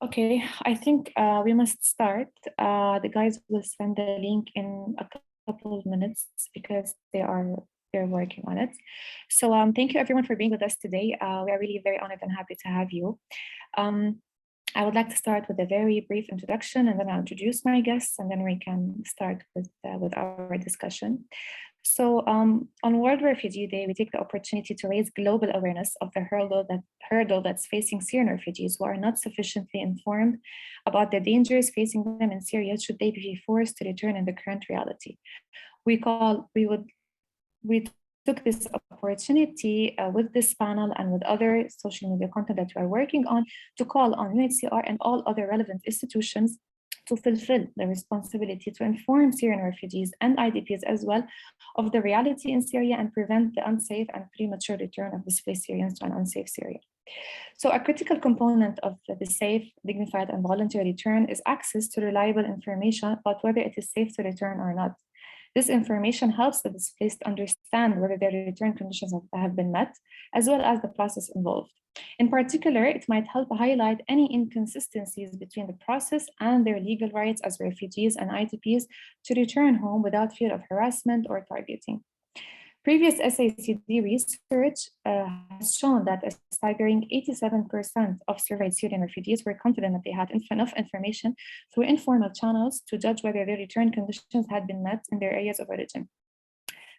Okay, I think we must start. The guys will send the link in a couple of minutes because they're working on it. So thank you everyone for being with us today. We are really very honored and happy to have you. I would like to start with a very brief introduction, and then I'll introduce my guests, and then we can start with our discussion. So on World Refugee Day, we take the opportunity to raise global awareness of the hurdle that's facing Syrian refugees who are not sufficiently informed about the dangers facing them in Syria should they be forced to return in the current reality. We took this opportunity with this panel and with other social media content that we are working on to call on UNHCR and all other relevant institutions to fulfill the responsibility to inform Syrian refugees and IDPs as well of the reality in Syria and prevent the unsafe and premature return of displaced Syrians to an unsafe Syria. So a critical component of the safe, dignified, and voluntary return is access to reliable information about whether it is safe to return or not. This information helps the displaced understand whether their return conditions have been met, as well as the process involved. In particular, it might help highlight any inconsistencies between the process and their legal rights as refugees and IDPs to return home without fear of harassment or targeting. Previous SACD research has shown that a staggering 87% of surveyed Syrian refugees were confident that they had enough information through informal channels to judge whether their return conditions had been met in their areas of origin.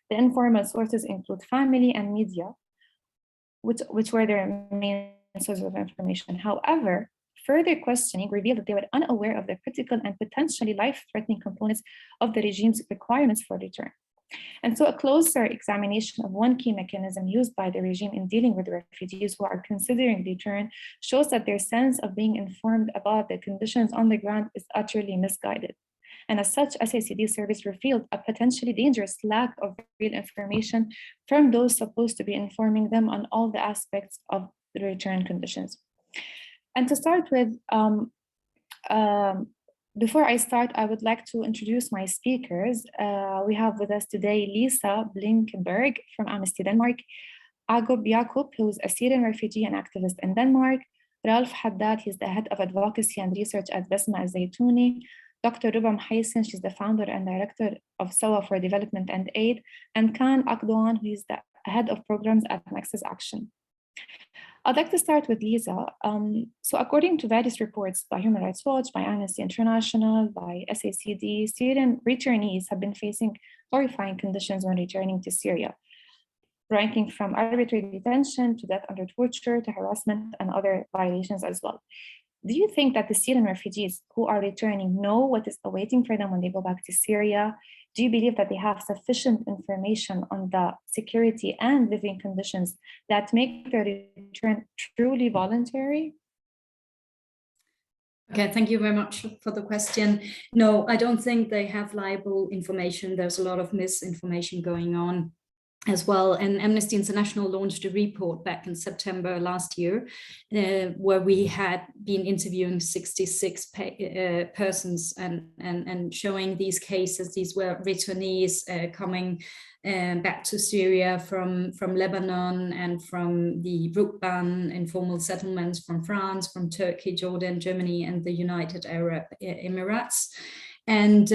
The informal sources include family and media, which were their main sources of information. However, further questioning revealed that they were unaware of the critical and potentially life-threatening components of the regime's requirements for return. And so a closer examination of one key mechanism used by the regime in dealing with refugees who are considering return shows that their sense of being informed about the conditions on the ground is utterly misguided. And as such, SACD service revealed a potentially dangerous lack of real information from those supposed to be informing them on all the aspects of the return conditions. And to start with, before I start, I would like to introduce my speakers. We have with us today Lisa Blinkenberg from Amnesty Denmark, Agop Yakup, who's a Syrian refugee and activist in Denmark, Ralph Haddad, he's the head of advocacy and research at Besma al-Zaytouni, Dr. Ruba Mhaysin, she's the founder and director of SOA for Development and Aid, and Khan Akdogan, who is the head of programs at Nexus Action. I'd like to start with Lisa. So according to various reports by Human Rights Watch, by Amnesty International, by SACD, Syrian returnees have been facing horrifying conditions when returning to Syria, ranking from arbitrary detention to death under torture to harassment and other violations as well. Do you think that the Syrian refugees who are returning know what is awaiting for them when they go back to Syria? Do you believe that they have sufficient information on the security and living conditions that make their return truly voluntary? Okay, thank you very much for the question. No, I don't think they have reliable information. There's a lot of misinformation going on as well. And Amnesty International launched a report back in September last year, where we had been interviewing 66 persons and showing these cases. These were returnees coming back to Syria from Lebanon and from the Rukban informal settlements from France, from Turkey, Jordan, Germany, and the United Arab Emirates. And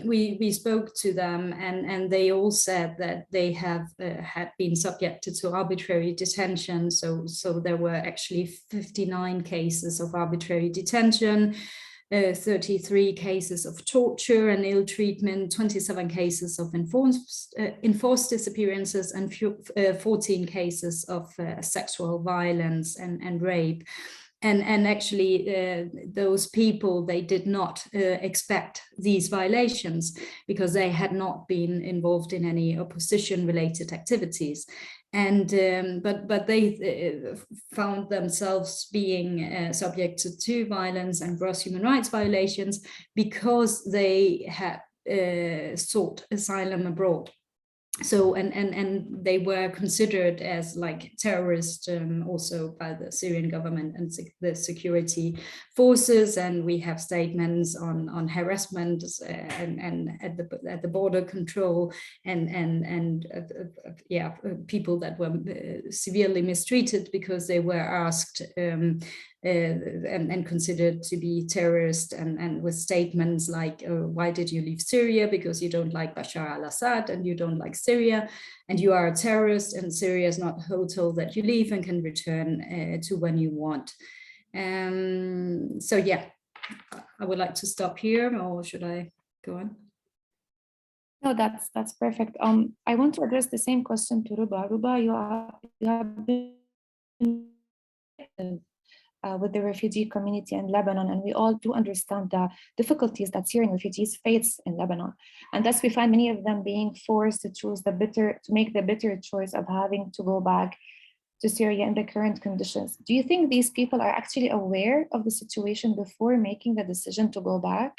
we spoke to them, and they all said that they have had been subjected to arbitrary detention. So there were actually 59 cases of arbitrary detention, 33 cases of torture and ill treatment, 27 cases of enforced disappearances, and 14 cases of sexual violence and rape. And actually, those people, they did not expect these violations because they had not been involved in any opposition-related activities. And but they found themselves being subjected to violence and gross human rights violations because they had sought asylum abroad. So and they were considered as like terrorists also by the Syrian government and the security forces, and we have statements on harassment and at the border control and people that were severely mistreated because they were asked and considered to be terrorist, and with statements like, why did you leave Syria? Because you don't like Bashar al-Assad and you don't like Syria, and you are a terrorist, and Syria is not a hotel that you leave and can return to when you want. So yeah, I would like to stop here, or should I go on? No, that's perfect. I want to address the same question to Ruba. Ruba, you have been with the refugee community in Lebanon, and we all do understand the difficulties that Syrian refugees face in Lebanon. And thus we find many of them being forced to make the bitter choice of having to go back to Syria in the current conditions. Do you think these people are actually aware of the situation before making the decision to go back?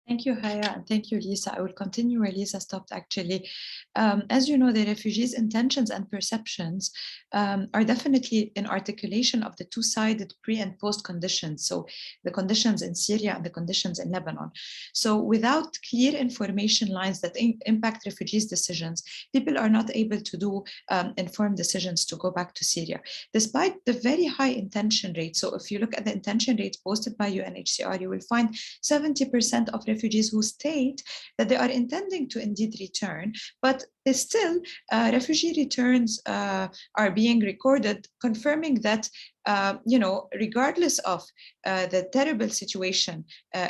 Thank you, Haya, and thank you, Lisa. I will continue where Lisa stopped, actually. As you know, the refugees' intentions and perceptions are definitely in articulation of the two-sided pre- and post-conditions, so the conditions in Syria and the conditions in Lebanon. So without clear information lines that impact refugees' decisions, people are not able to do informed decisions to go back to Syria, despite the very high intention rate. So if you look at the intention rates posted by UNHCR, you will find 70% of refugees who state that they are intending to indeed return, but still refugee returns are being recorded, confirming that regardless of the terrible situation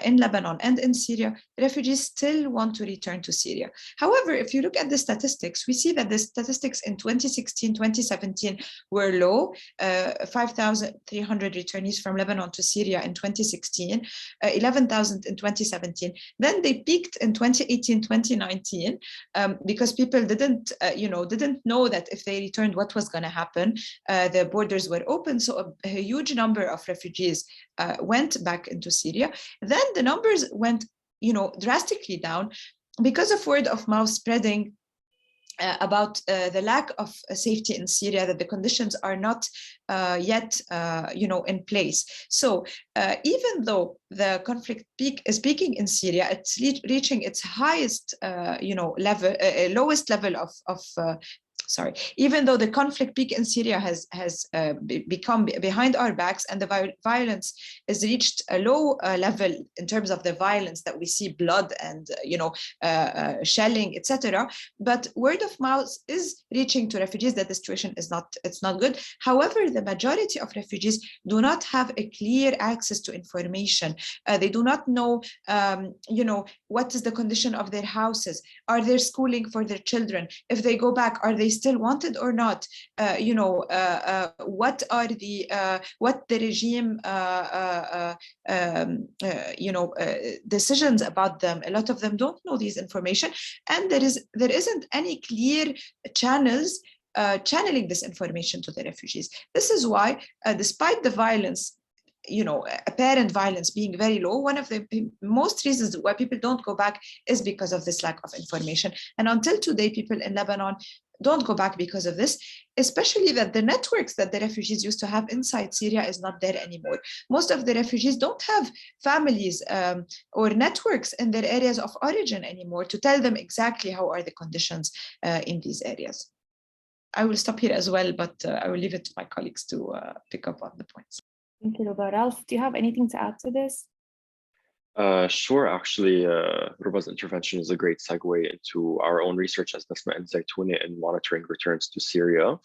in Lebanon and in Syria, refugees still want to return to Syria. However, if you look at the statistics, we see that the statistics in 2016, 2017 were low, 5,300 returnees from Lebanon to Syria in 2016, 11,000 in 2017. Then they peaked in 2018, 2019, because people didn't know that if they returned, what was going to happen. The borders were open, so a huge number of refugees went back into Syria. Then the numbers went, drastically down because of word of mouth spreading about the lack of safety in Syria, that the conditions are not yet, in place. So even though the conflict is peaking in Syria, it's reaching its highest, level, lowest level of even though the conflict peak in Syria has become behind our backs, and the violence has reached a low level in terms of the violence that we see, blood and shelling, etc. But word of mouth is reaching to refugees that the situation is not good. However, the majority of refugees do not have a clear access to information. They do not know, what is the condition of their houses? Are there schooling for their children? If they go back, are they still wanted or not? What are what the regime decisions about them? A lot of them don't know these information, and there isn't any clear channels channeling this information to the refugees. This is why, despite the violence, apparent violence being very low, one of the most reasons why people don't go back is because of this lack of information. And until today, people in Lebanon don't go back because of this, especially that the networks that the refugees used to have inside Syria is not there anymore. Most of the refugees don't have families or networks in their areas of origin anymore to tell them exactly how are the conditions in these areas. I will stop here as well, but I will leave it to my colleagues to pick up on the points. Thank you, Ruba. Ralph, do you have anything to add to this? Sure. Actually, Ruba's intervention is a great segue into our own research as Nasma and Zaytouni in monitoring returns to Syria,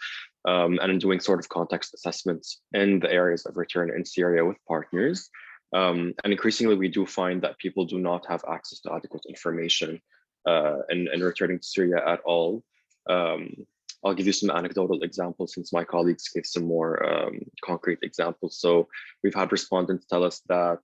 and in doing sort of context assessments in the areas of return in Syria with partners. And increasingly, we do find that people do not have access to adequate information in returning to Syria at all. I'll give you some anecdotal examples since my colleagues gave some more concrete examples. So we've had respondents tell us that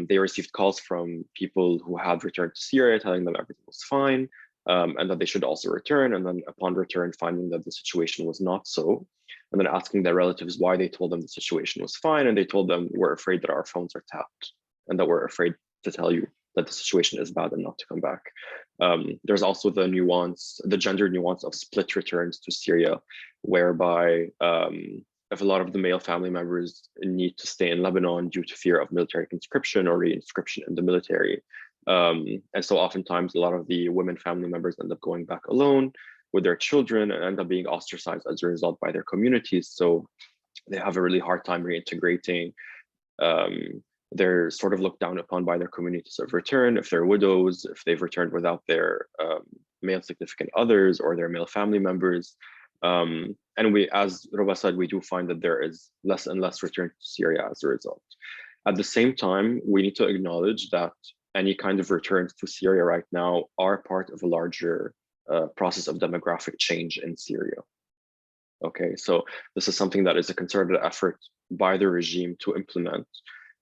they received calls from people who had returned to Syria telling them everything was fine, and that they should also return. And then upon return, finding that the situation was not so, and then asking their relatives why they told them the situation was fine. And they told them, we're afraid that our phones are tapped and that we're afraid to tell you that the situation is bad and not to come back. There's also the gender nuance of split returns to Syria, whereby if a lot of the male family members need to stay in Lebanon due to fear of military conscription or reinscription in the military. And so oftentimes a lot of the women family members end up going back alone with their children and end up being ostracized as a result by their communities. So they have a really hard time reintegrating. They're sort of looked down upon by their communities of return if they're widows, if they've returned without their male significant others or their male family members. And we, as Roba said, we do find that there is less and less return to Syria as a result. At the same time, we need to acknowledge that any kind of returns to Syria right now are part of a larger process of demographic change in Syria. Okay, so this is something that is a concerted effort by the regime to implement,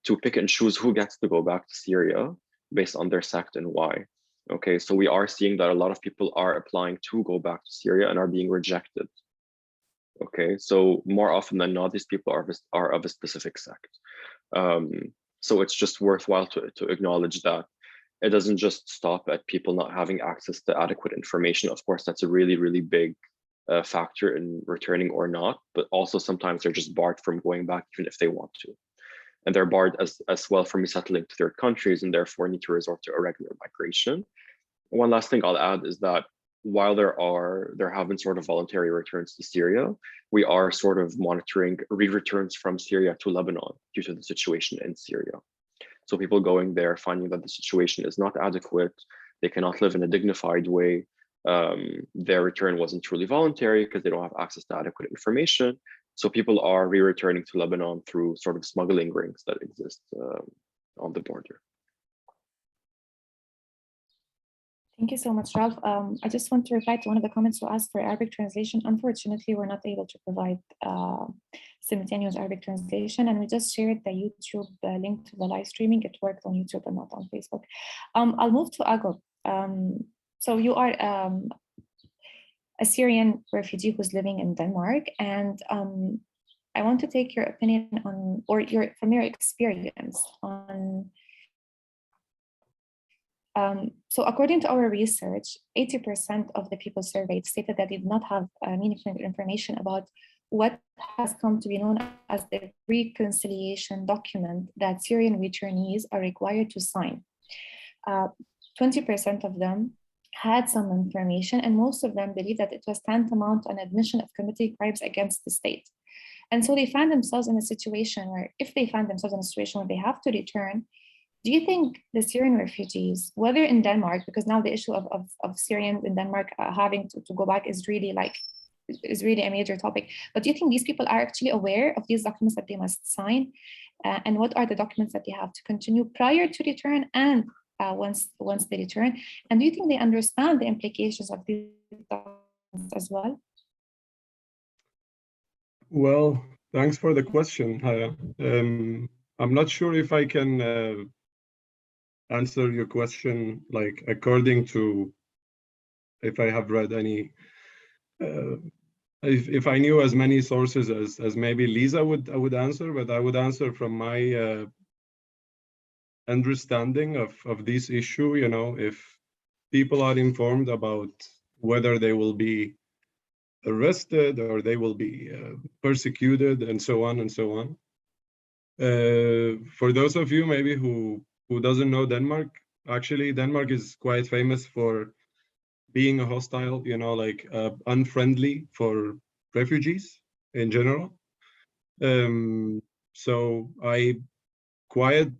to pick and choose who gets to go back to Syria based on their sect and why. Okay, so we are seeing that a lot of people are applying to go back to Syria and are being rejected. Okay, so more often than not, these people are of a specific sect. So it's just worthwhile to acknowledge that it doesn't just stop at people not having access to adequate information. Of course, that's a really, really big factor in returning or not, but also sometimes they're just barred from going back even if they want to. And they're barred as well from resettling to third countries and therefore need to resort to irregular migration. One last thing I'll add is that while there have been sort of voluntary returns to Syria, we are sort of monitoring re-returns from Syria to Lebanon due to the situation in Syria. So people going there finding that the situation is not adequate, they cannot live in a dignified way. Their return wasn't truly voluntary because they don't have access to adequate information. So people are re-returning to Lebanon through sort of smuggling rings that exist on the border. Thank you so much, Ralph. I just want to reply to one of the comments who asked for Arabic translation. Unfortunately, we're not able to provide simultaneous Arabic translation, and we just shared the YouTube link to the live streaming. It worked on YouTube and not on Facebook. I'll move to Agop. So you are a Syrian refugee who's living in Denmark, and I want to take your opinion on, or from your experience on. So according to our research, 80% of the people surveyed stated that they did not have meaningful information about what has come to be known as the reconciliation document that Syrian returnees are required to sign. 20% of them had some information, and most of them believed that it was tantamount an admission of committing crimes against the state. And so they found themselves in a situation where, if they find themselves in a situation where they have to return, do you think the Syrian refugees, whether in Denmark, because now the issue of Syrians in Denmark having to go back is really a major topic, but do you think these people are actually aware of these documents that they must sign? And what are the documents that they have to continue prior to return and once they return? And do you think they understand the implications of these documents as well? Well, thanks for the question, Haya. I'm not sure if I can answer your question like according to if I have read any if I knew as many sources as maybe Lisa would answer, but I would answer from my understanding of this issue. You know, if people are informed about whether they will be arrested or they will be persecuted and so on and so on. For those of you maybe who doesn't know Denmark, actually Denmark is quite famous for being a hostile, you know, like unfriendly for refugees in general. So I quite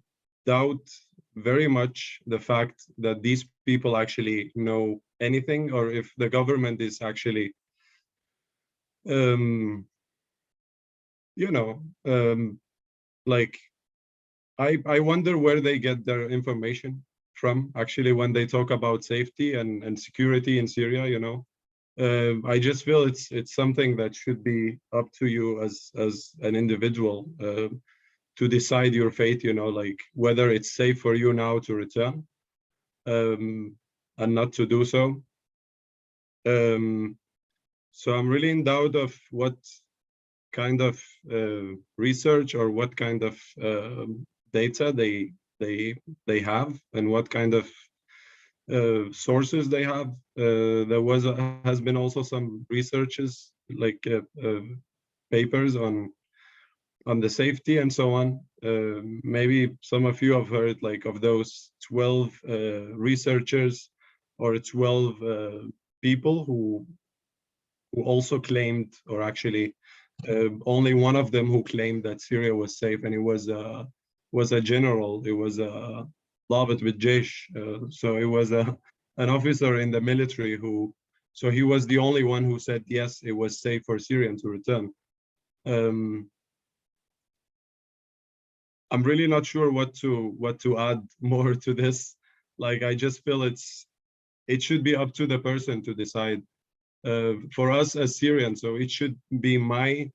doubt very much the fact that these people actually know anything, or if the government is actually, you know, like I wonder where they get their information from, actually, when they talk about safety and security in Syria, you know. I just feel it's something that should be up to you as an individual to decide your fate, you know, like whether it's safe for you now to return and not to do so. So I'm really in doubt of what kind of research or what kind of data they have and what kind of sources they have. There has been also some researches like papers on the safety and so on. Maybe some of you have heard like of those 12 researchers or 12 people who also claimed or actually only one of them who claimed that Syria was safe, and it was a general. It was a Lavit with Jaish. So it was an officer in the military who. So he was the only one who said yes, it was safe for Syrians to return. I'm really not sure what to add more to this. Like, I just feel it should be up to the person to decide. For us as Syrians, so it should be my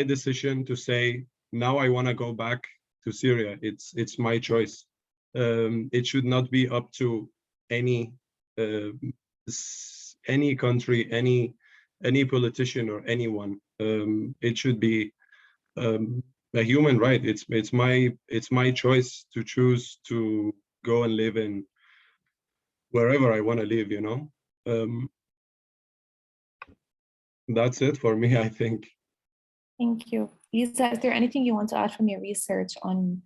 decision to say, now I want to go back to Syria. It's my choice. It should not be up to any country, any politician or anyone. It should be a human right. It's my choice to choose to go and live in wherever I want to live, you know. That's it for me, I think. Thank you. Lisa, is there anything you want to add from your research on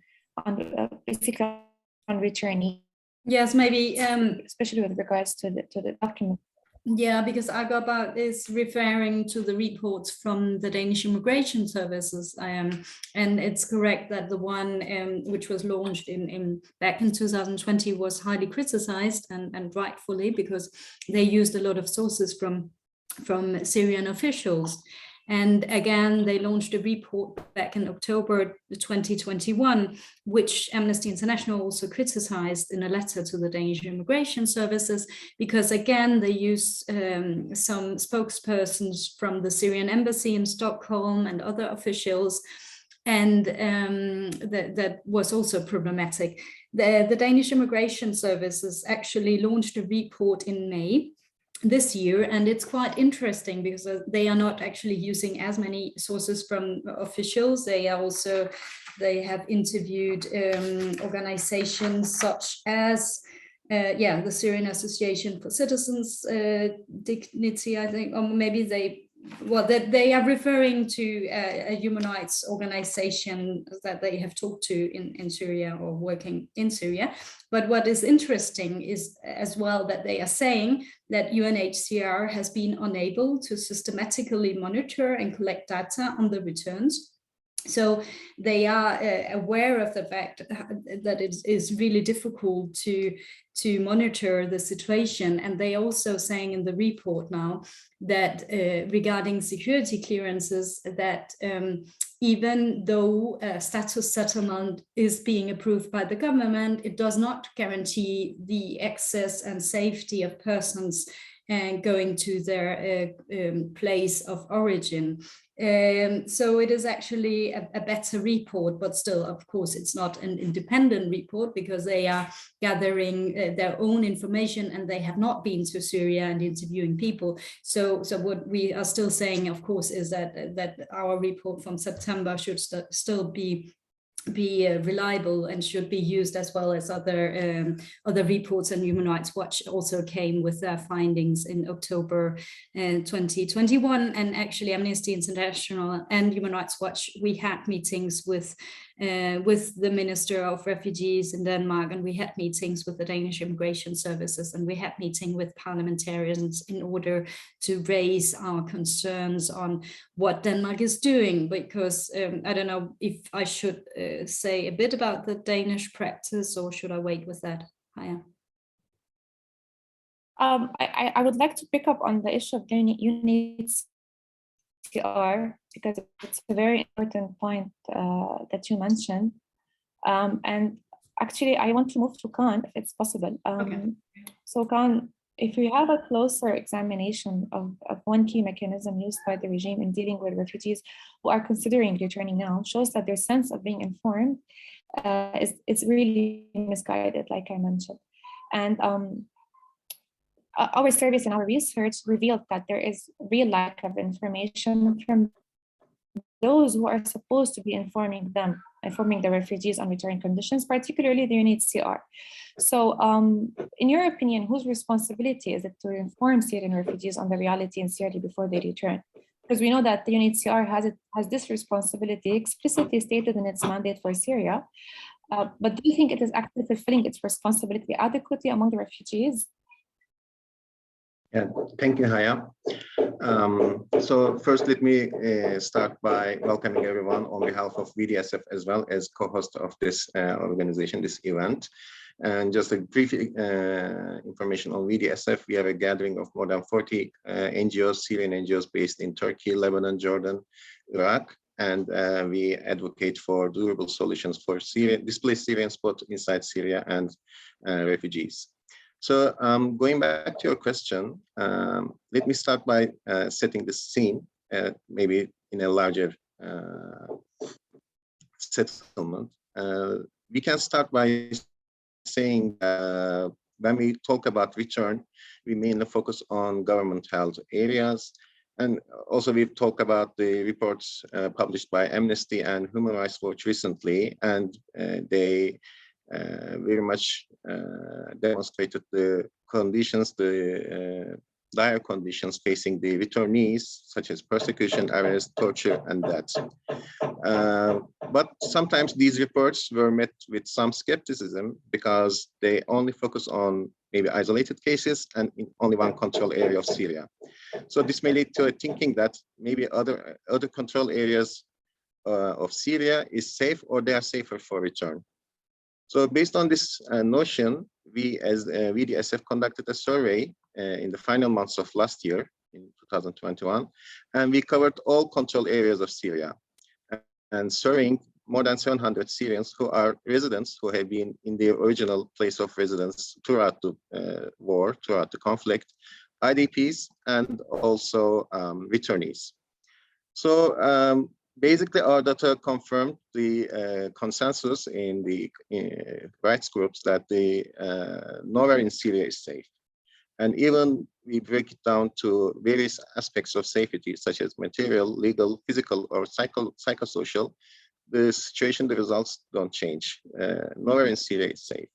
basically on returning? Yes, maybe especially with regards to the document. Yeah, because Agabart is referring to the reports from the Danish Immigration Services, and it's correct that the one which was launched back in 2020 was highly criticized, and rightfully, because they used a lot of sources from Syrian officials. And again, they launched a report back in October 2021, which Amnesty International also criticized in a letter to the Danish Immigration Services, because again, they use some spokespersons from the Syrian embassy in Stockholm and other officials, and that was also problematic. The Danish Immigration Services actually launched a report in May this year, and it's quite interesting because they are not actually using as many sources from officials. They have interviewed organizations such as the Syrian Association for Citizens Dignity, I think, or maybe they are referring to a human rights organization that they have talked to in Syria or working in Syria. But what is interesting is as well that they are saying that UNHCR has been unable to systematically monitor and collect data on the returns. So they are aware of the fact that it is really difficult to monitor the situation. And they also saying in the report now that regarding security clearances, that even though status settlement is being approved by the government, it does not guarantee the access and safety of persons going to their place of origin. So it is actually a better report, but still, of course, it's not an independent report because they are gathering their own information and they have not been to Syria and interviewing people. So what we are still saying, of course, is that our report from September should still be reliable and should be used as well as other reports. And Human Rights Watch also came with their findings in October 2021. And actually Amnesty International and Human Rights Watch, we had meetings with the Minister of Refugees in Denmark, and we had meetings with the Danish Immigration Services, and we had meetings with parliamentarians in order to raise our concerns on what Denmark is doing, because I don't know if I should say a bit about the Danish practice, or should I wait with that? Haya. I would like to pick up on the issue of UNHCR because it's a very important point that you mentioned. And actually, I want to move to Khan, if it's possible. Okay. So Khan, if we have a closer examination of one key mechanism used by the regime in dealing with refugees who are considering returning now, shows that their sense of being informed is really misguided, like I mentioned. And our surveys and our research revealed that there is real lack of information from those who are supposed to be informing the refugees on return conditions, particularly the UNHCR. So in your opinion, whose responsibility is it to inform Syrian refugees on the reality in Syria before they return? Because we know that the UNHCR has this responsibility explicitly stated in its mandate for Syria. But do you think it is actually fulfilling its responsibility adequately among the refugees? Yeah, thank you, Haya. So first, let me start by welcoming everyone on behalf of VDSF as well as co-host of this organization, this event. And just a brief information on VDSF, we have a gathering of more than 40 NGOs, Syrian NGOs based in Turkey, Lebanon, Jordan, Iraq, and we advocate for durable solutions for displaced Syrians both inside Syria and refugees. So going back to your question, let me start by setting the scene, maybe in a larger settlement. We can start by saying when we talk about return, we mainly focus on government-held areas. And also we've talked about the reports published by Amnesty and Human Rights Watch recently, and they very much demonstrated the conditions, the dire conditions facing the returnees, such as persecution, arrest, torture, and death. But sometimes these reports were met with some skepticism because they only focus on maybe isolated cases and in only one control area of Syria. So this may lead to a thinking that maybe other control areas of Syria is safe, or they are safer for return. So based on this notion, we as VDSF conducted a survey in the final months of last year, in 2021, and we covered all control areas of Syria and surveying more than 700 Syrians who are residents who have been in their original place of residence throughout the war, throughout the conflict, IDPs, and also returnees. So basically, our data confirmed the consensus in the rights groups that nowhere in Syria is safe. And even we break it down to various aspects of safety, such as material, legal, physical, or psychosocial, the situation, the results don't change. Nowhere in Syria is safe.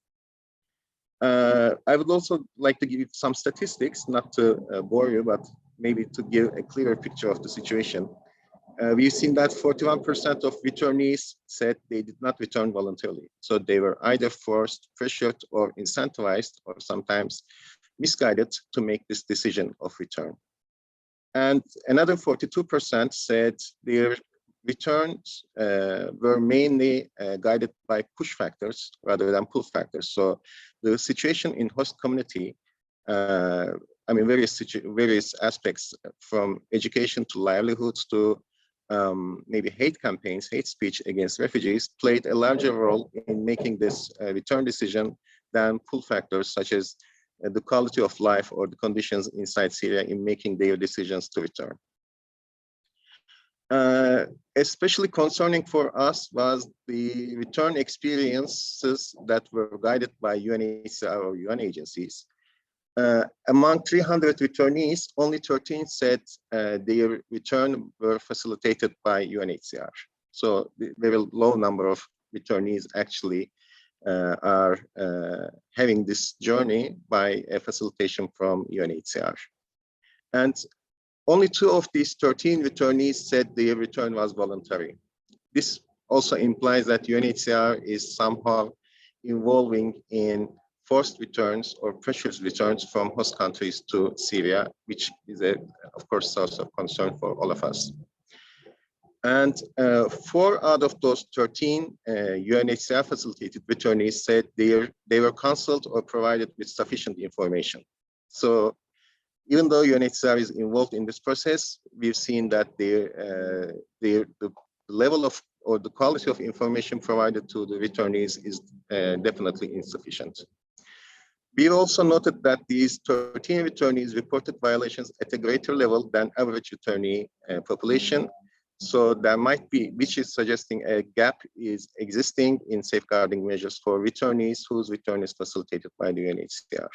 I would also like to give some statistics, not to bore you, but maybe to give a clearer picture of the situation. We've seen that 41% of returnees said they did not return voluntarily. So they were either forced, pressured, or incentivized, or sometimes misguided to make this decision of return. And another 42% said their returns were mainly guided by push factors rather than pull factors. So the situation in host community, I mean, various aspects from education to livelihoods to maybe hate campaigns, hate speech against refugees played a larger role in making this return decision than pull factors such as the quality of life or the conditions inside Syria in making their decisions to return. Especially concerning for us was the return experiences that were guided by UNHCR or UN agencies. Among 300 returnees, only 13 said their return were facilitated by UNHCR. So the very low number of returnees actually are having this journey by a facilitation from UNHCR. And only 2 of these 13 returnees said their return was voluntary. This also implies that UNHCR is somehow involving in forced returns or pressured returns from host countries to Syria, which is of course, source of concern for all of us. And 4 out of those 13 UNHCR facilitated returnees said they were counseled or provided with sufficient information. So even though UNHCR is involved in this process, we've seen that the level of or the quality of information provided to the returnees is definitely insufficient. We also noted that these 13 returnees reported violations at a greater level than average returnee population. So there might be, which is suggesting a gap is existing in safeguarding measures for returnees whose return is facilitated by the UNHCR.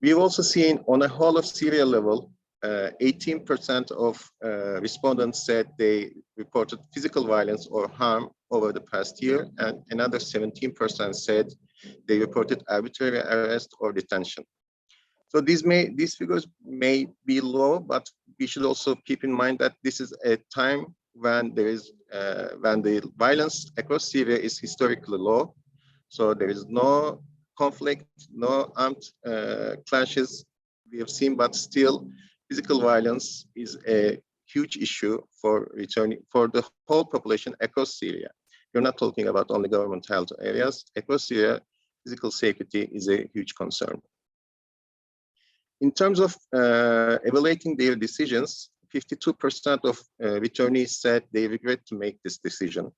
We've also seen on a whole of Syria level, 18% of respondents said they reported physical violence or harm over the past year, and another 17% said they reported arbitrary arrest or detention. So these figures may be low, but we should also keep in mind that this is a time when when the violence across Syria is historically low. So there is no conflict, no armed clashes, we have seen, but still physical violence is a huge issue for returning for the whole population across Syria. You're not talking about only government held areas. Across Syria, physical safety is a huge concern. In terms of evaluating their decisions, 52% of returnees said they regret to make this decision,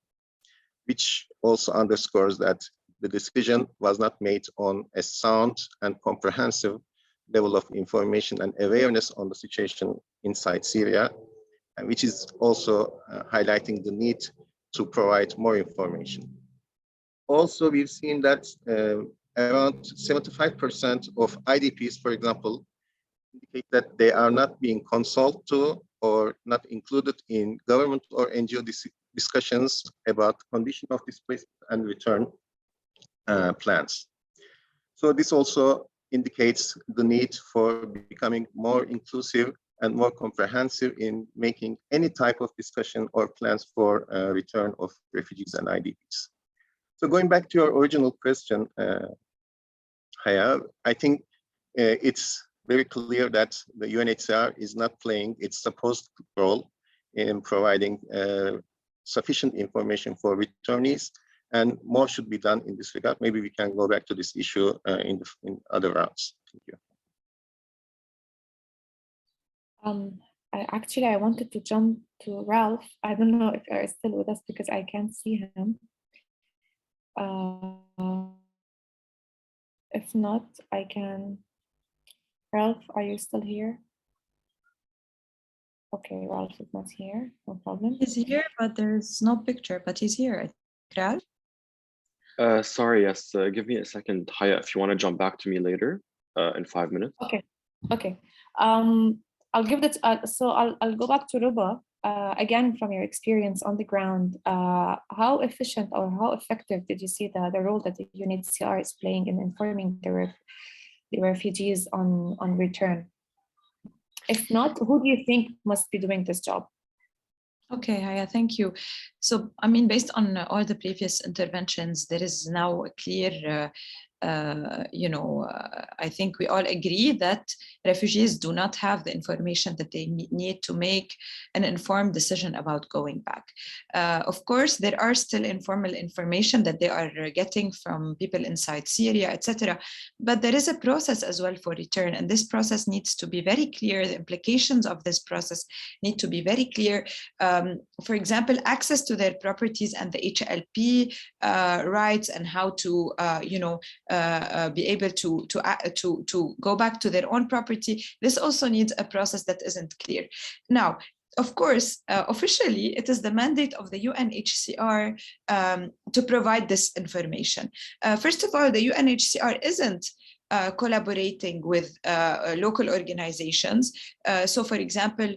which also underscores that the decision was not made on a sound and comprehensive level of information and awareness on the situation inside Syria, and which is also highlighting the need to provide more information. Also, we've seen that around 75% of IDPs, for example, indicate that they are not being consulted to or not included in government or NGO discussions about condition of displacement and return plans. So this also indicates the need for becoming more inclusive and more comprehensive in making any type of discussion or plans for return of refugees and IDPs. So going back to your original question, Haya, I think it's very clear that the UNHCR is not playing its supposed role in providing sufficient information for returnees, and more should be done in this regard. Maybe we can go back to this issue in other rounds. Thank you. I wanted to jump to Ralph. I don't know if you're still with us because I can't see him. If not, I can. Ralph, are you still here? Okay, Ralph is not here, no problem. He's here, but there's no picture, but he's here. Ralph? Sorry, yes, give me a second, Haya, if you want to jump back to me later in 5 minutes. Okay. I'll give that, so I'll go back to Ruba. Again, from your experience on the ground, how efficient or how effective did you see the role that the UNHCR is playing in informing the refugees on return? If not, who do you think must be doing this job? Okay, Haya, thank you. So, I mean, based on all the previous interventions, there is now a clear I think we all agree that refugees do not have the information that they need to make an informed decision about going back. Of course, there are still informal information that they are getting from people inside Syria, etc. But there is a process as well for return, and this process needs to be very clear. The implications of this process need to be very clear. For example, access to their properties and the HLP rights, and how to, be able to go back to their own property. This also needs a process that isn't clear. Now, of course, officially, it is the mandate of the UNHCR to provide this information. First of all, the UNHCR isn't collaborating with local organizations. So, for example,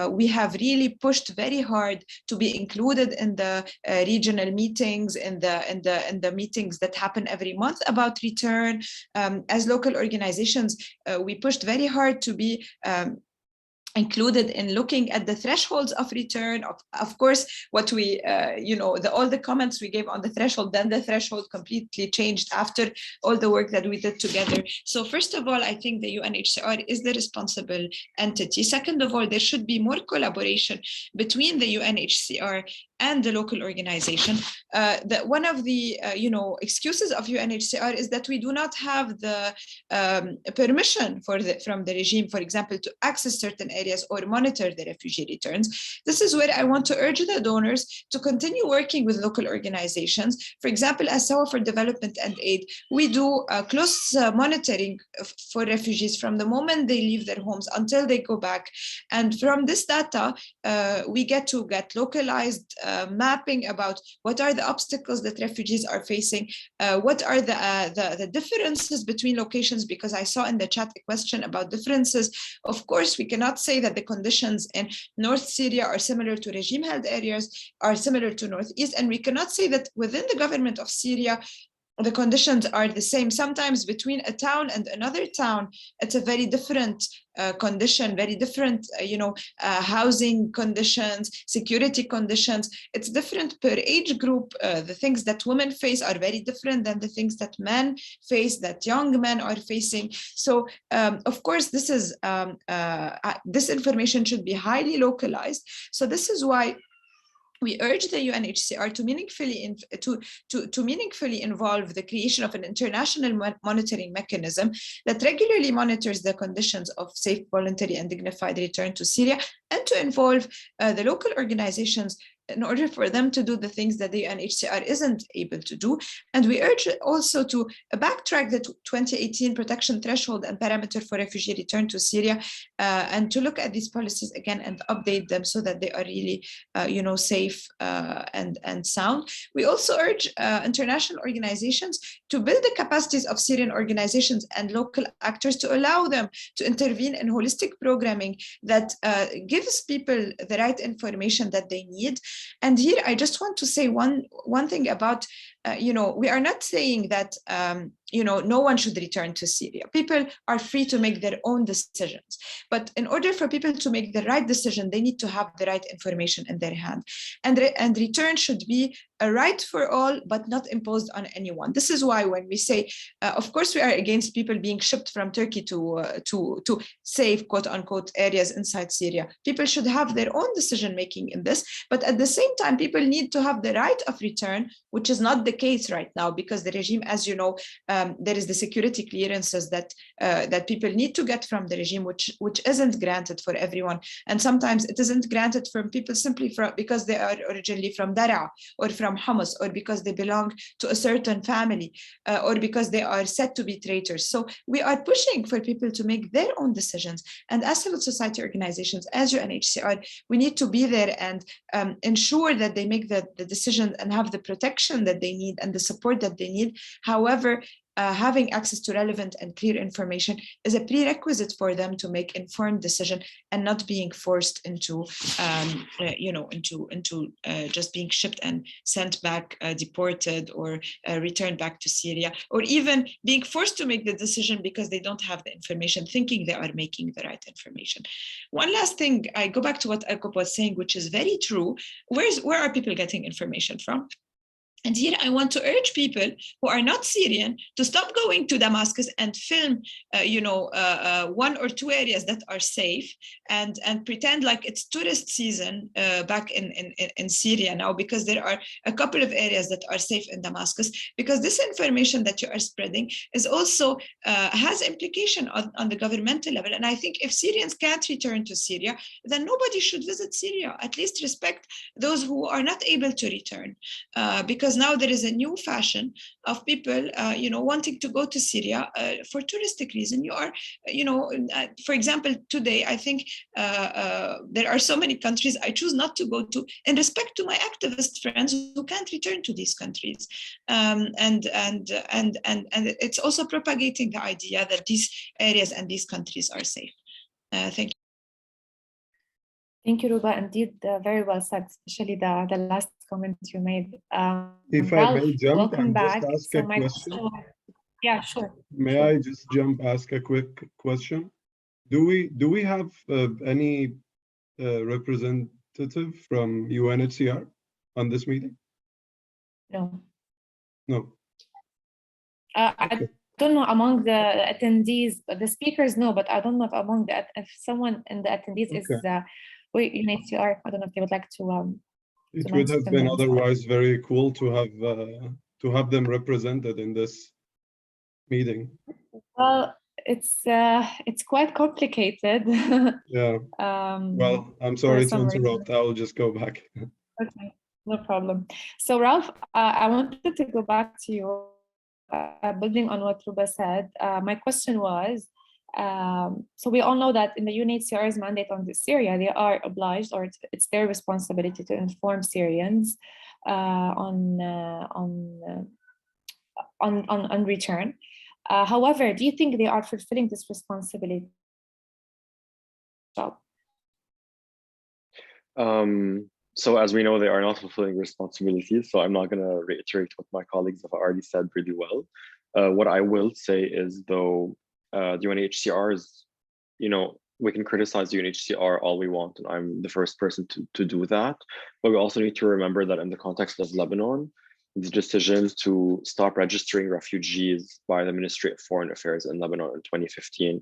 we have really pushed very hard to be included in the regional meetings, in the meetings that happen every month about return. As local organizations, we pushed very hard to be included in looking at the thresholds of return. Of course, what we, all the comments we gave on the threshold, then the threshold completely changed after all the work that we did together. So first of all, I think the UNHCR is the responsible entity. Second of all, there should be more collaboration between the UNHCR and the local organization. One of the excuses of UNHCR is that we do not have the permission from the regime, for example, to access certain areas or monitor the refugee returns. This is where I want to urge the donors to continue working with local organizations. For example, as SAWA for Development and Aid, we do close monitoring for refugees from the moment they leave their homes until they go back. And from this data, we get localized mapping about what are the obstacles that refugees are facing, what are the differences between locations, because I saw in the chat a question about differences. Of course, we cannot say that the conditions in North Syria are similar to regime-held areas, are similar to Northeast, and we cannot say that within the government of Syria, the conditions are the same. Sometimes between a town and another town, it's a very different condition, very different, housing conditions, security conditions. It's different per age group. The things that women face are very different than the things that men face, that young men are facing. So, of course, this is this information should be highly localized. So this is why we urge the UNHCR to meaningfully involve the creation of an international monitoring mechanism that regularly monitors the conditions of safe, voluntary, and dignified return to Syria, and to involve the local organizations in order for them to do the things that the UNHCR isn't able to do. And we urge also to backtrack the 2018 protection threshold and parameter for refugee return to Syria, and to look at these policies again and update them so that they are really, safe and sound. We also urge international organizations to build the capacities of Syrian organizations and local actors to allow them to intervene in holistic programming that gives people the right information that they need. And here I just want to say one thing about, we are not saying that, no one should return to Syria. People are free to make their own decisions. But in order for people to make the right decision, they need to have the right information in their hand. And return should be a right for all, but not imposed on anyone. This is why when we say, of course, we are against people being shipped from Turkey to safe, quote unquote, areas inside Syria. People should have their own decision making in this. But at the same time, people need to have the right of return, which is not the case right now, because the regime, as you know, there is the security clearances that people need to get from the regime, which isn't granted for everyone. And sometimes it isn't granted from people simply because they are originally from Daraa or from Homs, or because they belong to a certain family, or because they are said to be traitors. So we are pushing for people to make their own decisions. And as civil society organizations, as UNHCR, we need to be there and ensure that they make the decision and have the protection that they need and the support that they need. However, having access to relevant and clear information is a prerequisite for them to make informed decision, and not being forced into, just being shipped and sent back, deported, or returned back to Syria, or even being forced to make the decision because they don't have the information, thinking they are making the right information. One last thing, I go back to what Akop was saying, which is very true. Where are people getting information from? And here I want to urge people who are not Syrian to stop going to Damascus and film, one or two areas that are safe, and pretend like it's tourist season back in Syria now, because there are a couple of areas that are safe in Damascus. Because this information that you are spreading is also has implication on the governmental level. And I think if Syrians can't return to Syria, then nobody should visit Syria. At least respect those who are not able to return, because now there is a new fashion of people, wanting to go to Syria for touristic reason. You are, for example, today, I think there are so many countries I choose not to go to in respect to my activist friends who can't return to these countries. And it's also propagating the idea that these areas and these countries are safe. Thank you. Thank you, Ruba. Indeed, very well said, especially the last comment you made. If Ralph, I may jump welcome and back. just ask So a my question. Yeah, sure. May sure. I just ask a quick question? Do we have any representative from UNHCR on this meeting? No. No. I don't know among the attendees, the speakers, no, but I don't know if among if someone in the attendees is UNHCR. I don't know if they would like to. It would have been otherwise very cool to have them represented in this meeting. Well, it's quite complicated. Yeah. Well, I'm sorry to interrupt. I'll just go back. Okay, no problem. So Ralph, I wanted to go back to you, building on what Ruba said. My question was, so we all know that in the UNHCR's mandate on Syria, they are obliged, or it's their responsibility to inform Syrians on return. However, do you think they are fulfilling this responsibility? So as we know, they are not fulfilling responsibilities. So I'm not going to reiterate what my colleagues have already said really well. What I will say is, though, the UNHCR is, we can criticize the UNHCR all we want, and I'm the first person to do that. But we also need to remember that in the context of Lebanon, the decision to stop registering refugees by the Ministry of Foreign Affairs in Lebanon in 2015,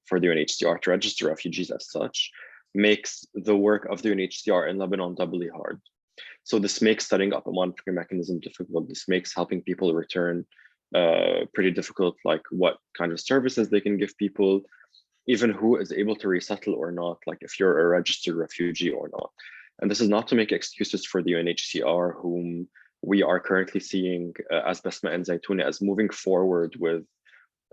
for the UNHCR to register refugees as such, makes the work of the UNHCR in Lebanon doubly hard. So this makes setting up a monitoring mechanism difficult. This makes helping people return pretty difficult, like what kind of services they can give people, even who is able to resettle or not, like if you're a registered refugee or not. And this is not to make excuses for the UNHCR, whom we are currently seeing as Basma and Zaytouni as moving forward with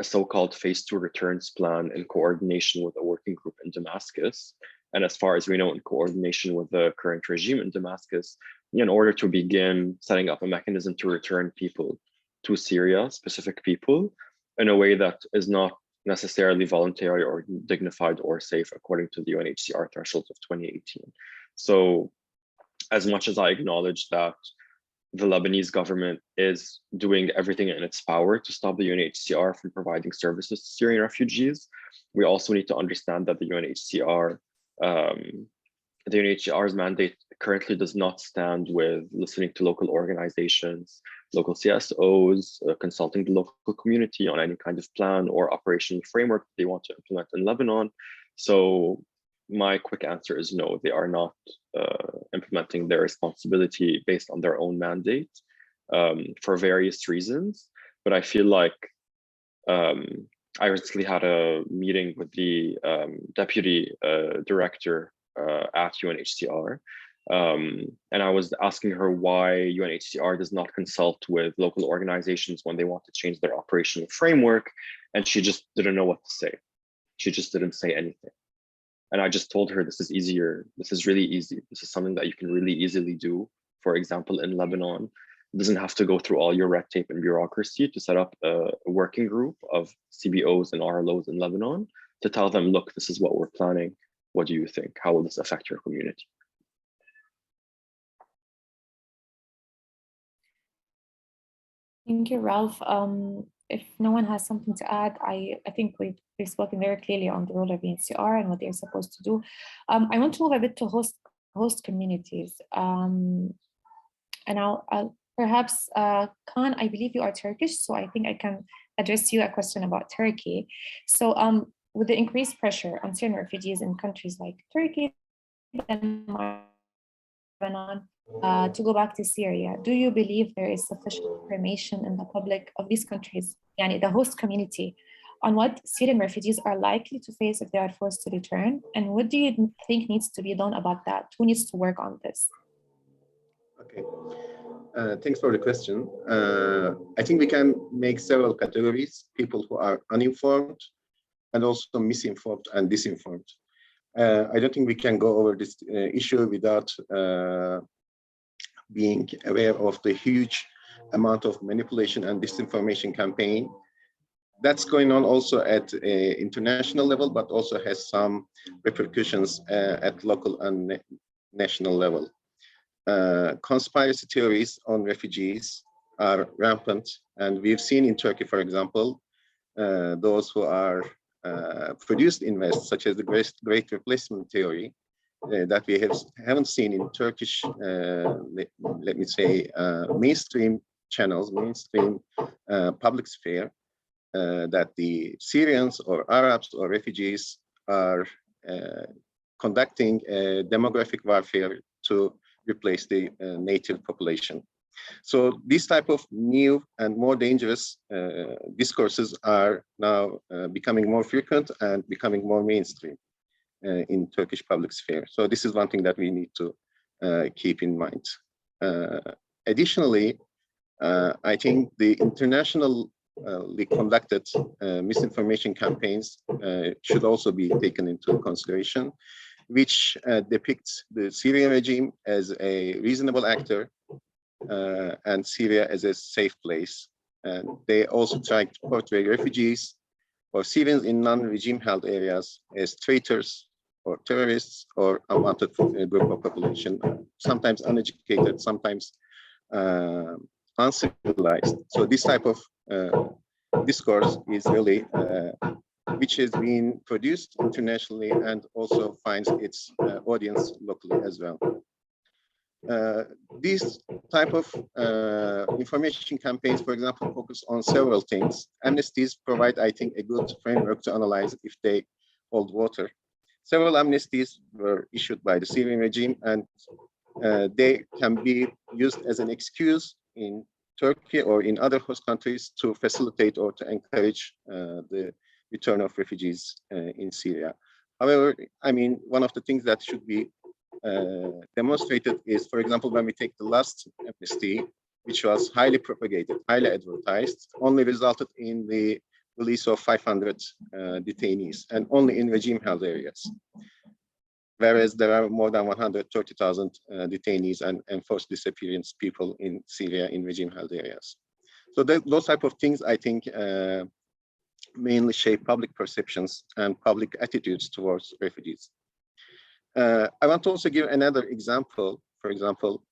a so-called phase 2 returns plan in coordination with a working group in Damascus. And as far as we know, in coordination with the current regime in Damascus, in order to begin setting up a mechanism to return people to Syria, specific people, in a way that is not necessarily voluntary or dignified or safe according to the UNHCR thresholds of 2018. So as much as I acknowledge that the Lebanese government is doing everything in its power to stop the UNHCR from providing services to Syrian refugees, we also need to understand that the UNHCR's mandate currently does not stand with listening to local organizations, local CSOs, consulting the local community on any kind of plan or operational framework they want to implement in Lebanon. So my quick answer is no, they are not implementing their responsibility based on their own mandate for various reasons. But I feel like I recently had a meeting with the deputy director at UNHCR, and I was asking her why UNHCR does not consult with local organizations when they want to change their operational framework, and she just didn't know what to say. She just didn't say anything. And I just told her, this is easier. This is really easy. This is something that you can really easily do. For example, in Lebanon, it doesn't have to go through all your red tape and bureaucracy to set up a working group of CBOs and RLOs in Lebanon to tell them, look, this is what we're planning. What do you think? How will this affect your community? Thank you, Ralph. If no one has something to add, I think we've spoken very clearly on the role of UNHCR and what they're supposed to do. I want to move a bit to host communities. And I'll perhaps, Khan, I believe you are Turkish, so I think I can address you a question about Turkey. So with the increased pressure on Syrian refugees in countries like Turkey, Denmark, Lebanon, to go back to Syria, do you believe there is sufficient information in the public of these countries, yani the host community, on what Syrian refugees are likely to face if they are forced to return? And what do you think needs to be done about that? Who needs to work on this? Okay, thanks for the question. I think we can make several categories: people who are uninformed, and also misinformed and disinformed. I don't think we can go over this issue without being aware of the huge amount of manipulation and disinformation campaign that's going on also at international level, but also has some repercussions at local and national level. Conspiracy theories on refugees are rampant, and we've seen in Turkey, for example, those who are produced in West, such as the great replacement theory, that we haven't seen in Turkish, let me say, mainstream channels, mainstream public sphere, that the Syrians or Arabs or refugees are conducting a demographic warfare to replace the native population. So these type of new and more dangerous discourses are now becoming more frequent and becoming more mainstream in Turkish public sphere. So this is one thing that we need to keep in mind. Additionally, I think the internationally conducted misinformation campaigns should also be taken into consideration, which depicts the Syrian regime as a reasonable actor and Syria as a safe place. And they also try to portray refugees or Syrians in non-regime held areas as traitors or terrorists or unwanted group of population, sometimes uneducated, sometimes uncivilized. So this type of discourse is really which is being produced internationally and also finds its audience locally as well. These type of information campaigns, for example, focus on several things. Amnesties provide, I think, a good framework to analyze if they hold water. Several amnesties were issued by the Syrian regime, and they can be used as an excuse in Turkey or in other host countries to facilitate or to encourage the return of refugees in Syria. However, I mean, one of the things that should be demonstrated is, for example, when we take the last amnesty, which was highly propagated, highly advertised, only resulted in the release of 500 detainees, and only in regime-held areas. Whereas there are more than 130,000 detainees and enforced disappearance people in Syria in regime-held areas. So those type of things, I think, mainly shape public perceptions and public attitudes towards refugees. I want to also give another example. For example,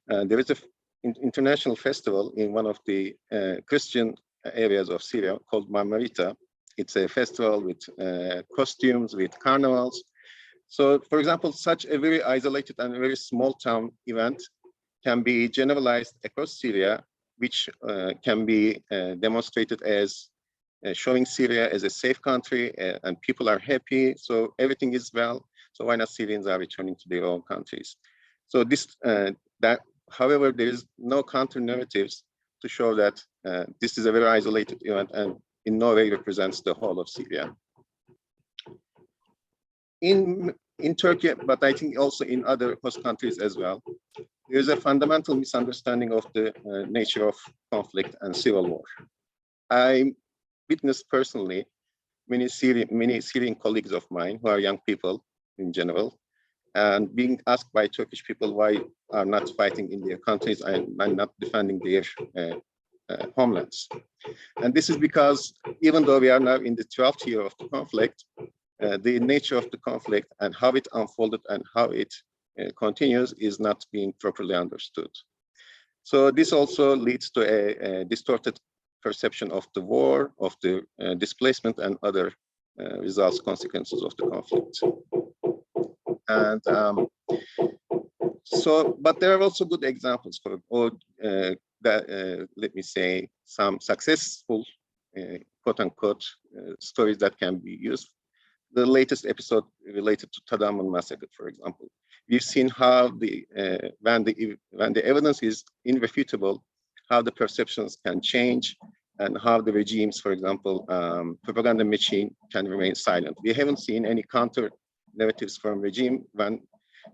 there is an international festival in one of the Christian areas of Syria called Marmarita. It's a festival with costumes, with carnivals. So, for example, such a very isolated and very small town event can be generalized across Syria, which can be demonstrated as showing Syria as a safe country and people are happy, so everything is well. So why not Syrians are returning to their own countries? So this, however, there is no counter narratives to show that this is a very isolated event and in no way represents the whole of Syria. In Turkey, but I think also in other host countries as well, there is a fundamental misunderstanding of the nature of conflict and civil war. I witnessed personally many Syrian colleagues of mine who are young people in general, and being asked by Turkish people why are not fighting in their countries and not defending their homelands. And this is because even though we are now in the 12th year of the conflict, the nature of the conflict and how it unfolded and how it continues is not being properly understood. So this also leads to a distorted perception of the war, of the displacement and other results, consequences of the conflict. And so, but there are also good examples for, or let me say, some successful, quote unquote, stories that can be used. The latest episode related to Tadamun massacre, for example, we've seen how when the evidence is irrefutable, how the perceptions can change and how the regimes, for example, propaganda machine can remain silent. We haven't seen any counter narratives from regime when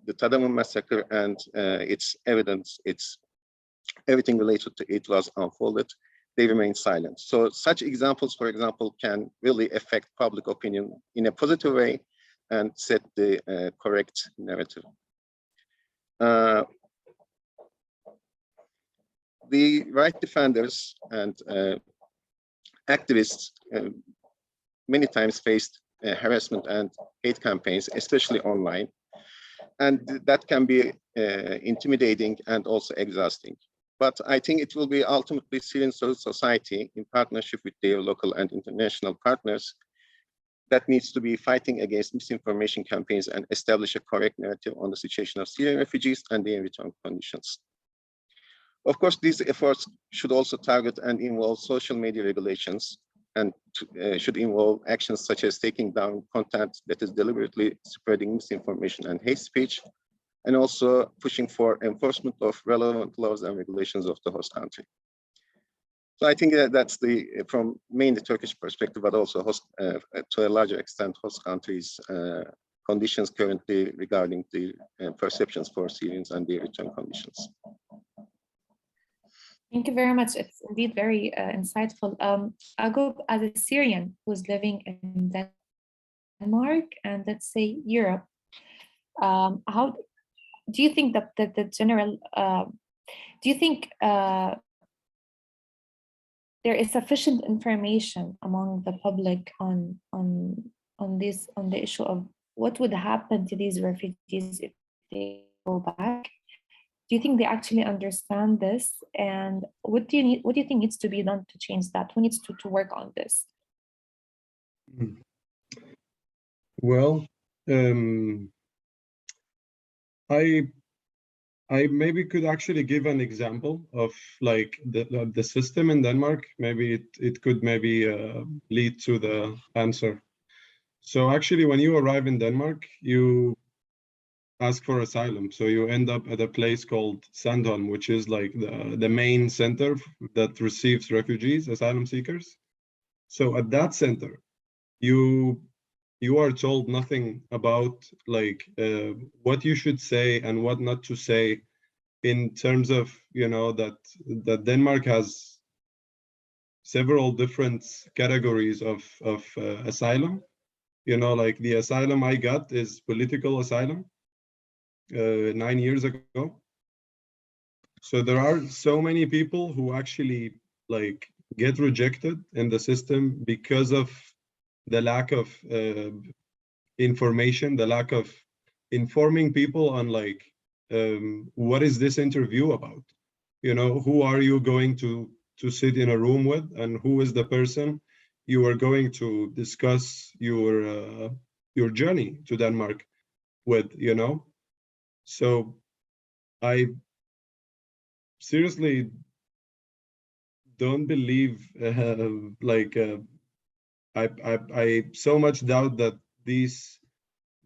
the Tadamun massacre and its evidence, its everything related to it was unfolded. They remain silent. So such examples, for example, can really affect public opinion in a positive way and set the correct narrative. The right defenders and activists many times faced harassment and hate campaigns, especially online. And that can be intimidating and also exhausting. But I think it will be ultimately Syrian civil society in partnership with their local and international partners that needs to be fighting against misinformation campaigns and establish a correct narrative on the situation of Syrian refugees and their return conditions. Of course, these efforts should also target and involve social media regulations and should involve actions such as taking down content that is deliberately spreading misinformation and hate speech, and also pushing for enforcement of relevant laws and regulations of the host country. So I think that's from mainly Turkish perspective, but also to a larger extent, host countries' conditions currently regarding the perceptions for Syrians and their return conditions. Thank you very much. It's indeed very insightful. Agop, as a Syrian who's living in Denmark and let's say Europe, how do you think that the general, do you think there is sufficient information among the public on the issue of what would happen to these refugees if they go back? Do you think they actually understand this? And what do you think needs to be done to change that? Who needs to work on this? Well, I maybe could actually give an example of like the system in Denmark. Maybe it could maybe lead to the answer. So actually, when you arrive in Denmark, you ask for asylum. So you end up at a place called Sandholm, which is like the main center that receives refugees, asylum seekers. So at that center, you are told nothing about like what you should say and what not to say, in terms of, you know, that Denmark has several different categories of asylum. You know, like the asylum I got is political asylum 9 years ago. So there are so many people who actually like get rejected in the system because of the lack of information, the lack of informing people on like what is this interview about? You know, who are you going to sit in a room with, and who is the person you are going to discuss your journey to Denmark with, you know? So I seriously don't believe I so much doubt that these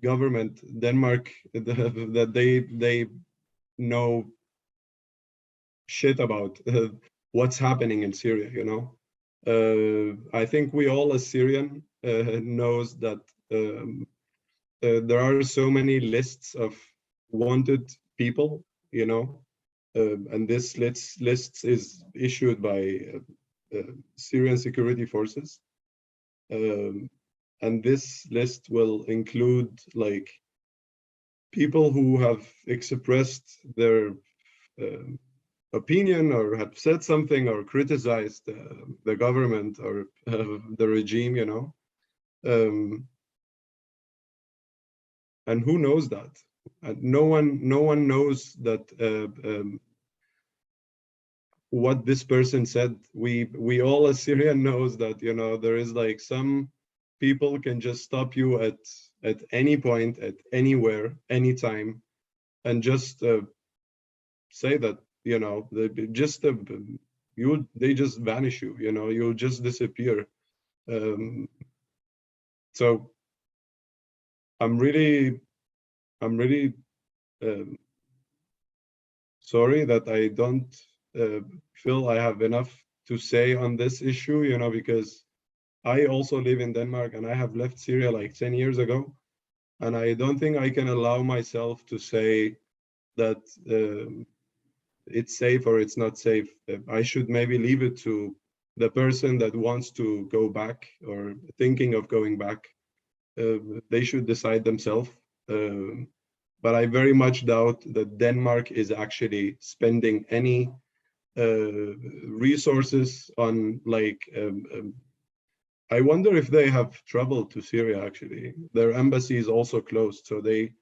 government Denmark that they know shit about what's happening in Syria, you know. I think we all as Syrian knows that there are so many lists of wanted people, you know, and this list is issued by Syrian security forces. And this list will include like people who have expressed their opinion or have said something or criticized the government or the regime, you know. And who knows that? No one knows that what this person said. We all as Syrian knows that, you know, there is like some people can just stop you at any point, at anywhere, anytime, and just say that, you know, they just vanish you, you know, you'll just disappear. So I'm really sorry that I don't feel I have enough to say on this issue, you know, because I also live in Denmark and I have left Syria like 10 years ago. And I don't think I can allow myself to say that it's safe or it's not safe. I should maybe leave it to the person that wants to go back or thinking of going back. They should decide themselves. But I very much doubt that Denmark is actually spending any resources on like, I wonder if they have traveled to Syria actually. Their embassy is also closed. So the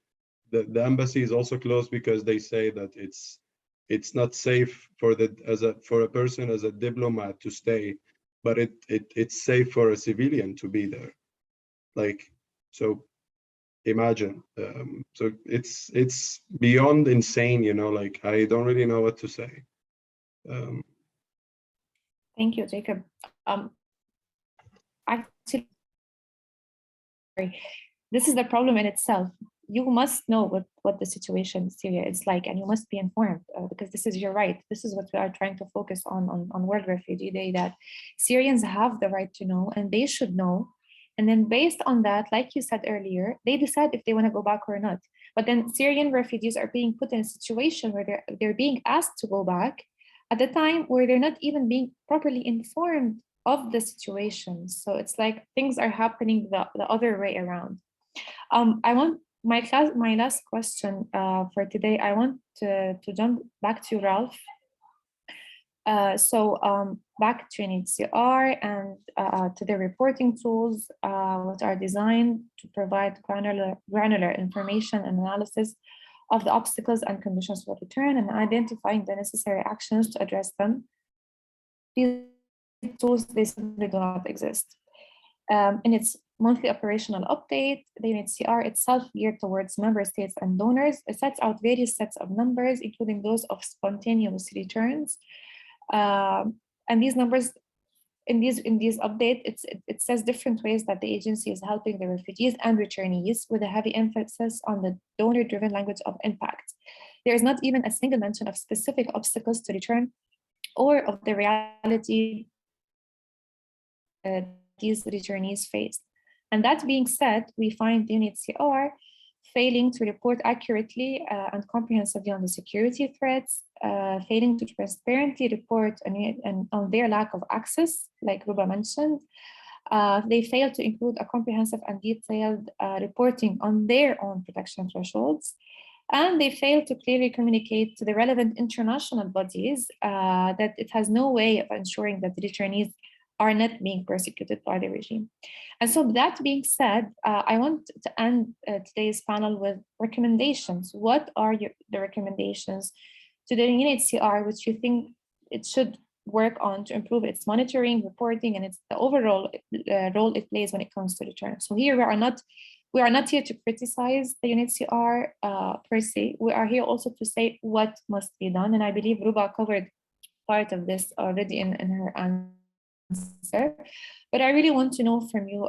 embassy is also closed because they say that it's not safe for a person as a diplomat to stay, but it's safe for a civilian to be there. Like, so imagine. So it's beyond insane, you know, like I don't really know what to say. Thank you, Jacob. Actually, this is the problem in itself. You must know what the situation in Syria is like, and you must be informed because this is your right. This is what we are trying to focus on World Refugee Day, that Syrians have the right to know and they should know. And then based on that, like you said earlier, they decide if they want to go back or not. But then Syrian refugees are being put in a situation where they're being asked to go back at a time where they're not even being properly informed of the situation. So it's like things are happening the other way around. I want my last question for today. I want to jump back to Ralph. Back to UNHCR and to the reporting tools, which are designed to provide granular information and analysis of the obstacles and conditions for return and identifying the necessary actions to address them. These tools, they simply do not exist. In its monthly operational update, the UNHCR itself, geared towards member states and donors, sets out various sets of numbers, including those of spontaneous returns. And these numbers, in these updates, it says different ways that the agency is helping the refugees and returnees, with a heavy emphasis on the donor-driven language of impact. There is not even a single mention of specific obstacles to return or of the reality these returnees face. And that being said, we find the UNHCR failing to report accurately and comprehensively on the security threats, failing to transparently report on their lack of access, like Ruba mentioned. They fail to include a comprehensive and detailed reporting on their own protection thresholds. And they fail to clearly communicate to the relevant international bodies that it has no way of ensuring that the returnees are not being persecuted by the regime. And so that being said, I want to end today's panel with recommendations. What are the recommendations to the UNHCR which you think it should work on to improve its monitoring, reporting, and the overall role it plays when it comes to return? So here we are not here to criticize the UNHCR per se. We are here also to say what must be done. And I believe Ruba covered part of this already in her answer. But I really want to know from you,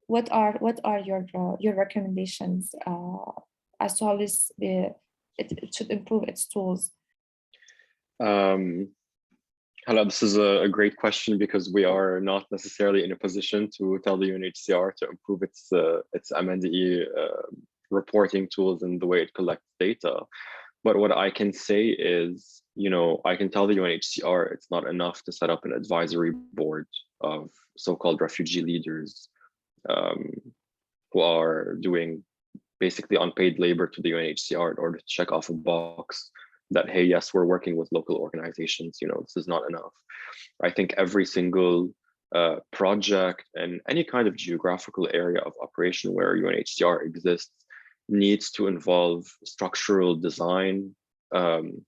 what are your recommendations as to how it should improve its tools? Hello, this is a great question because we are not necessarily in a position to tell the UNHCR to improve its MNDE reporting tools and the way it collects data. But what I can say is, I can tell the UNHCR it's not enough to set up an advisory board of so-called refugee leaders who are doing basically unpaid labor to the UNHCR in order to check off a box that, hey, yes, we're working with local organizations. This is not enough. I think every single project and any kind of geographical area of operation where UNHCR exists needs to involve structural design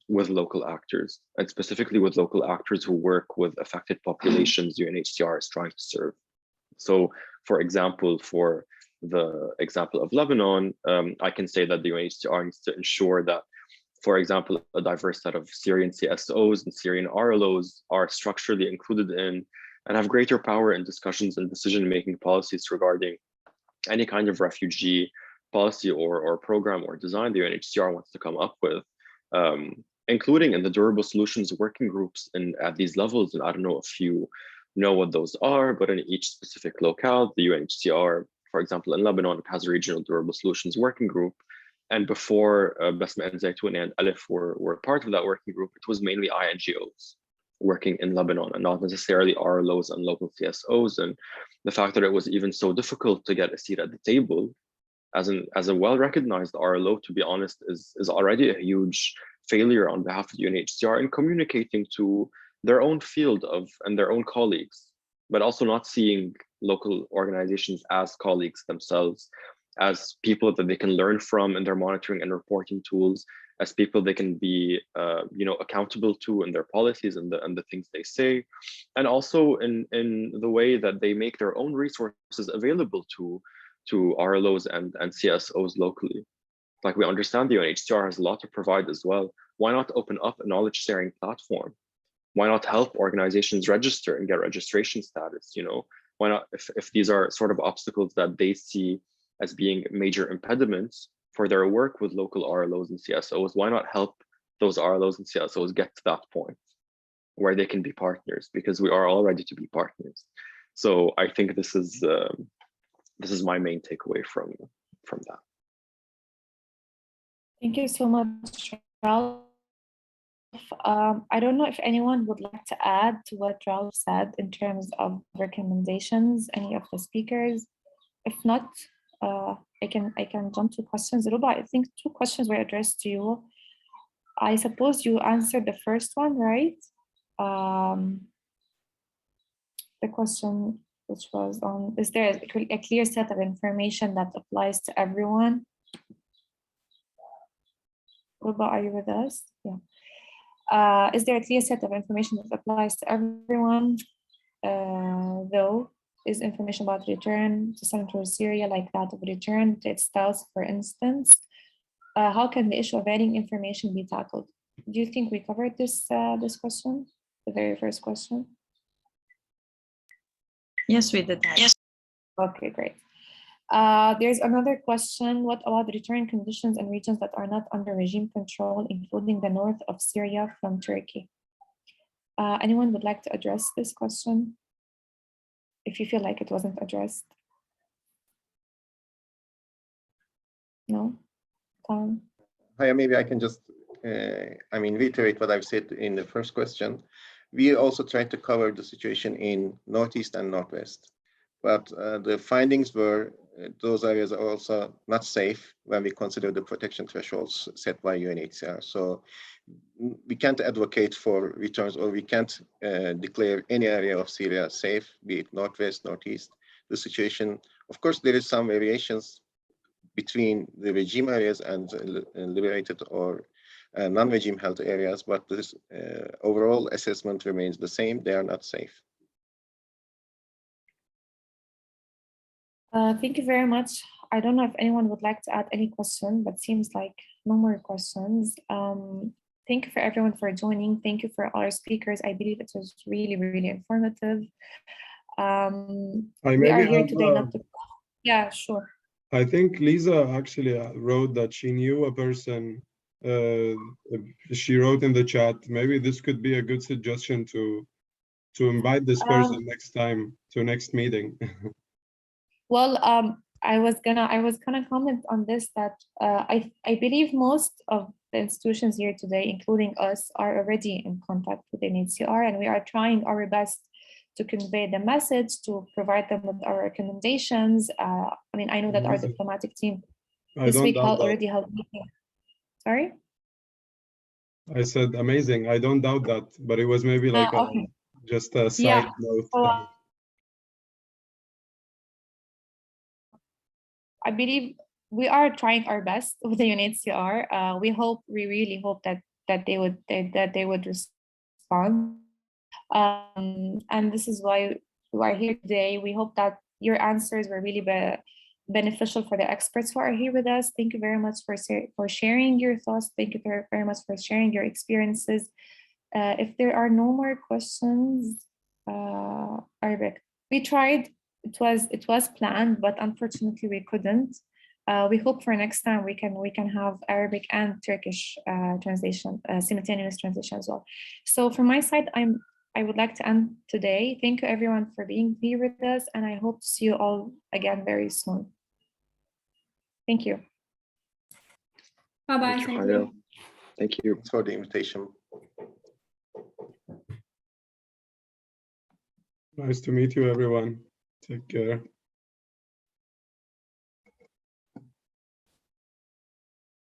with local actors, and specifically with local actors who work with affected populations UNHCR is trying to serve. So, for example, for the example of Lebanon, I can say that the UNHCR needs to ensure that, for example, a diverse set of Syrian CSOs and Syrian RLOs are structurally included in and have greater power in discussions and decision-making policies regarding any kind of refugee policy or program or design the UNHCR wants to come up with, including in the durable solutions working groups at these levels. And I don't know if you know what those are, but in each specific locale, the UNHCR, for example, in Lebanon, it has a regional durable solutions working group. And before Basma and Zaytouni and Alif were part of that working group, it was mainly INGOs working in Lebanon and not necessarily RLOs and local CSOs. And the fact that it was even so difficult to get a seat at the table as a well-recognized RLO, to be honest, is already a huge failure on behalf of the UNHCR in communicating to their own field and their own colleagues, but also not seeing local organizations as colleagues themselves, as people that they can learn from in their monitoring and reporting tools, as people they can be accountable to in their policies and the things they say, and also in the way that they make their own resources available to RLOs and CSOs locally. Like, we understand the UNHCR has a lot to provide as well. Why not open up a knowledge sharing platform? Why not help organizations register and get registration status? Why not, if these are sort of obstacles that they see as being major impediments for their work with local RLOs and CSOs, why not help those RLOs and CSOs get to that point where they can be partners? Because we are all ready to be partners. So I think this is my main takeaway from that. Thank you so much, Ralph. I don't know if anyone would like to add to what Ralph said in terms of recommendations, any of the speakers. If not, I can jump to questions. Ruba, I think 2 questions were addressed to you. I suppose you answered the first one, right? the question which was on, is there a clear set of information that applies to everyone? Ruba, are you with us? Yeah. Is there a clear set of information that applies to everyone? Though, is information about return to central Syria like that of return to its spouse, for instance? How can the issue of vetting information be tackled? Do you think we covered this this question, the very first question? Yes, we did that. Yes. Okay, great. There's another question. What about return conditions in regions that are not under regime control, including the north of Syria from Turkey? Anyone would like to address this question? If you feel like it wasn't addressed. No? Tom? Hi, maybe I can just, reiterate what I've said in the first question. We also tried to cover the situation in Northeast and Northwest, but the findings were those areas are also not safe when we consider the protection thresholds set by UNHCR. So we can't advocate for returns, or we can't declare any area of Syria safe, be it Northwest, Northeast. The situation, of course, there is some variations between the regime areas and liberated or non-regime held areas, but this overall assessment remains the same. They are not safe. Thank you very much. I don't know if anyone would like to add any question, but seems like no more questions. Thank you for everyone for joining. Thank you for all our speakers. I believe it was really, really informative. We are here today not to... Yeah, sure. I think Lisa actually wrote that she knew a person. She wrote in the chat, maybe this could be a good suggestion to invite this person next time to next meeting. Well, I was gonna comment on this, that I believe most of the institutions here today, including us, are already in contact with UNHCR, and we are trying our best to convey the message, to provide them with our recommendations. I mean, I know that our diplomatic team this week already held meetings. Sorry? I said amazing. I don't doubt that, but it was maybe like just a side note. So, I believe we are trying our best with the UNHCR. We really hope that they would respond. And this is why we are here today. We hope that your answers were really beneficial for the experts who are here with us. Thank you very much for sharing your thoughts. Thank you very much for sharing your experiences. If there are no more questions, Arabic. We tried. It was planned, but unfortunately we couldn't. We hope for next time we can have Arabic and Turkish translation, simultaneous translation as well. So from my side, I would like to end today. Thank you everyone for being here with us, and I hope to see you all again very soon. Thank you. Bye-bye. Thank you. Thank you. Thanks for the invitation. Nice to meet you, everyone. Take care.